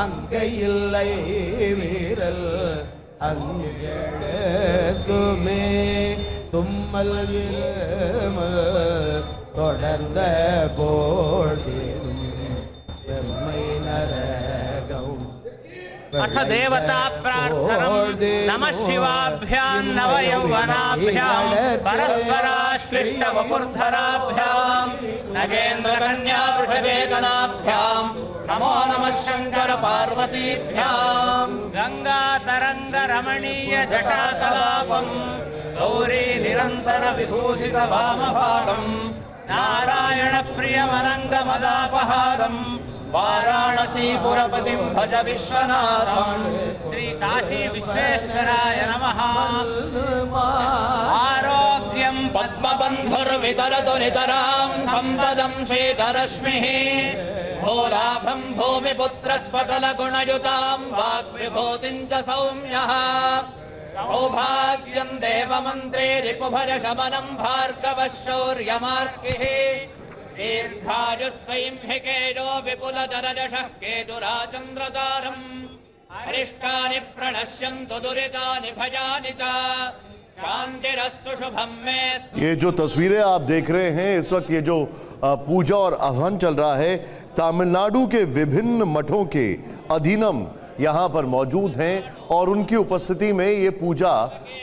அங்கையில்லை வீரல் அங்குமே தும்மல் தொடர்ந்த போழ்திலும் எம்மை நரகம் अथ देवता प्रार्थनम् नमः शिवाभ्यां नवयौवनाभ्यां परस्पराश्लिष्टवपुर्धराभ्यां नगेन्द्रकन्या वृषवेदनाभ्यां नमो नमः शंकर पार्वतीभ्यां गंगातरंगरमणीय जटाकलापं गौरी निरंतर विभूषित वामभागं नारायण प्रियमनंगमदापहारं वाराणसीपुरपतिं भज विश्वनाथं श्री काशी विश्वेश्वराय नमः। आरोग्यं पद्मबन्धुर्वितरतु नितरां सम्पदं श्वेतरश्मिः भूलाभं भूमिपुत्रस्वकलगुणयुतां वाग्विभूतिं च सौम्यः सौभाग्यं देवमन्त्रे रिपुभयशमनं भार्गवः शौर्यमार्गिः दीर्घायुस्सैंहिकेयो विपुलजनजषः केतुराचन्द्रतारम् अरिष्टानि प्रणश्यन्तु दुरितानि भयानि च शान्तिरस्तु शुभं मे। ये जो तस्वीरें आप देख रहे हैं इस वक्त, ये जो पूजा और हवन चल रहा है, तमिलनाडु के विभिन्न मठों के अधीनम यहाँ पर मौजूद हैं और उनकी उपस्थिति में ये पूजा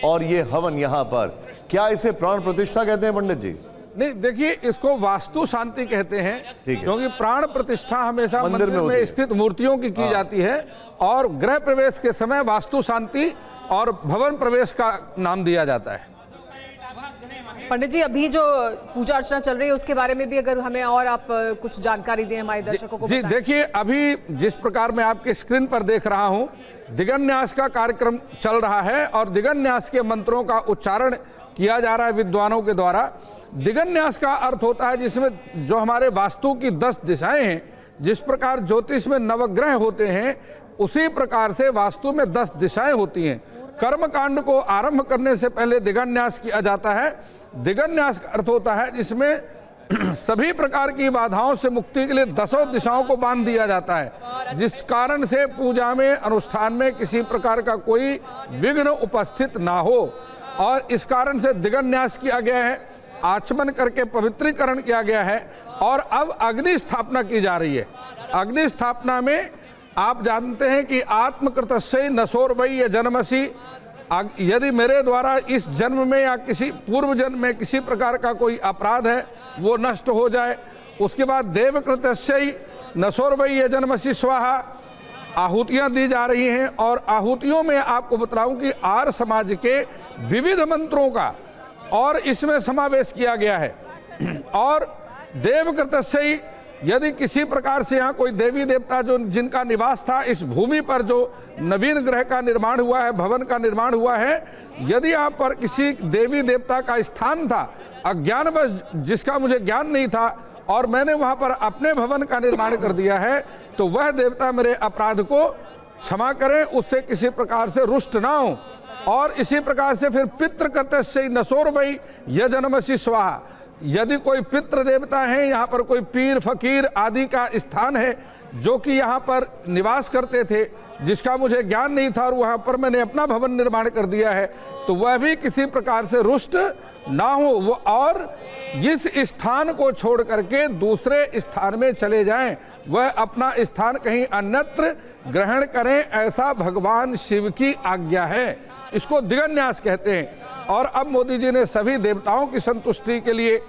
और ये हवन यहाँ पर, क्या इसे प्राण प्रतिष्ठा कहते हैं पंडित जी? नहीं, देखिए, इसको वास्तु शांति कहते हैं, क्योंकि प्राण प्रतिष्ठा हमेशा मंदिर में स्थित मूर्तियों की जाती है और गृह प्रवेश के समय वास्तु शांति और भवन प्रवेश का नाम दिया जाता है। पंडित जी, अभी जो पूजा अर्चना चल रही है उसके बारे में भी अगर हमें और आप कुछ जानकारी दें हमारे दर्शकों को। जी देखिए, अभी जिस प्रकार मैं आपके स्क्रीन पर देख रहा हूं, दिगन्यास का कार्यक्रम चल रहा है और दिगन्यास के मंत्रों का उच्चारण किया जा रहा है विद्वानों के द्वारा। दिगन्यास का अर्थ होता है जिसमें जो हमारे वास्तु की 10 दिशाएं हैं, जिस प्रकार ज्योतिष में नवग्रह होते हैं उसी प्रकार से वास्तु में 10 दिशाएं होती हैं। कर्मकांड को आरंभ करने से पहले दिगन्यास किया जाता है। दिगन्यास का अर्थ होता है जिसमें सभी प्रकार की बाधाओं से मुक्ति के लिए 10 दिशाओं को बांध दिया जाता है, जिस कारण से पूजा में, अनुष्ठान में किसी प्रकार का कोई विघ्न उपस्थित ना हो, और इस कारण से दिगन्यास किया गया है, आचमन करके पवित्रीकरण किया गया है और अब अग्नि स्थापना की जा रही है। अग्नि स्थापना में आप जानते हैं कि आत्मकृतस्य नसोर्वै जन्मसि, यदि मेरे द्वारा इस जन्म में या किसी पूर्व जन्म में किसी प्रकार का कोई अपराध है वो नष्ट हो जाए। उसके बाद देवकृतस्य नसोर्वै जन्मसि स्वाहा, आहुतियाँ दी जा रही हैं और आहुतियों में आपको बताऊं कि आर्य समाज के विविध मंत्रों का और इसमें समावेश किया गया है। और देवकृतस्य, यदि किसी प्रकार से यहाँ कोई देवी देवता जो जिनका निवास था इस भूमि पर, जो नवीन ग्रह का निर्माण हुआ है, भवन का निर्माण हुआ है, यदि यहाँ पर किसी देवी देवता का स्थान था अज्ञानवश, जिसका मुझे ज्ञान नहीं था और मैंने वहाँ पर अपने भवन का निर्माण कर दिया है, तो वह देवता मेरे अपराध को क्षमा करें, उससे किसी प्रकार से रुष्ट ना हो। और इसी प्रकार से फिर पितृकृतस्य नसोर्वै यजनमसि स्वाहा, यदि कोई पितृ देवता है, यहाँ पर कोई पीर फकीर आदि का स्थान है जो कि यहाँ पर निवास करते थे, जिसका मुझे ज्ञान नहीं था और वहाँ पर मैंने अपना भवन निर्माण कर दिया है, तो वह भी किसी प्रकार से रुष्ट ना हो वो, और जिस स्थान को छोड़ करके दूसरे स्थान में चले जाएं, वह अपना स्थान कहीं अन्यत्र ग्रहण करें, ऐसा भगवान शिव की आज्ञा है। इसको दिगन्यास कहते हैं। और अब मोदी जी ने सभी देवताओं की संतुष्टि के लिए,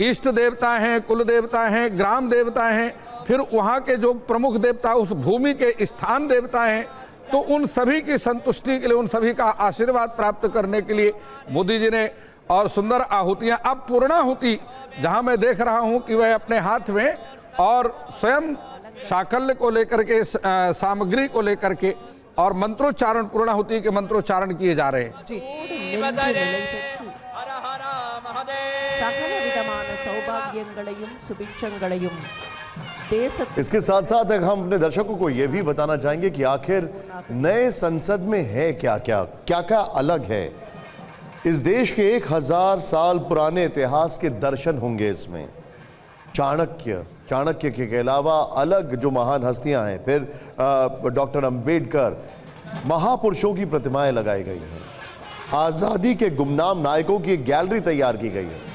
इष्ट देवता हैं, कुल देवता हैं, ग्राम देवता हैं, फिर वहाँ के जो प्रमुख देवता उस भूमि के स्थान देवता हैं, तो उन सभी की संतुष्टि के लिए, उन सभी का आशीर्वाद प्राप्त करने के लिए मोदी जी ने और सुंदर आहुतियाँ, अब पूर्णाहुति जहाँ मैं देख रहा हूँ कि वह अपने हाथ में और स्वयं साकल्य को लेकर के, सामग्री को लेकर के और मंत्रोच्चारण, पूर्णाहुति के मंत्रोच्चारण किए जा रहे हैं। इसके साथ साथ हम अपने दर्शकों को यह भी बताना चाहेंगे कि आखिर नए संसद में है क्या क्या अलग है। इस देश के 1000 साल पुराने इतिहास के दर्शन होंगे इसमें। चाणक्य के अलावा अलग जो महान हस्तियां हैं, फिर डॉक्टर अंबेडकर, महापुरुषों की प्रतिमाएं लगाई गई हैं। आज़ादी के गुमनाम नायकों की एक गैलरी तैयार की गई है।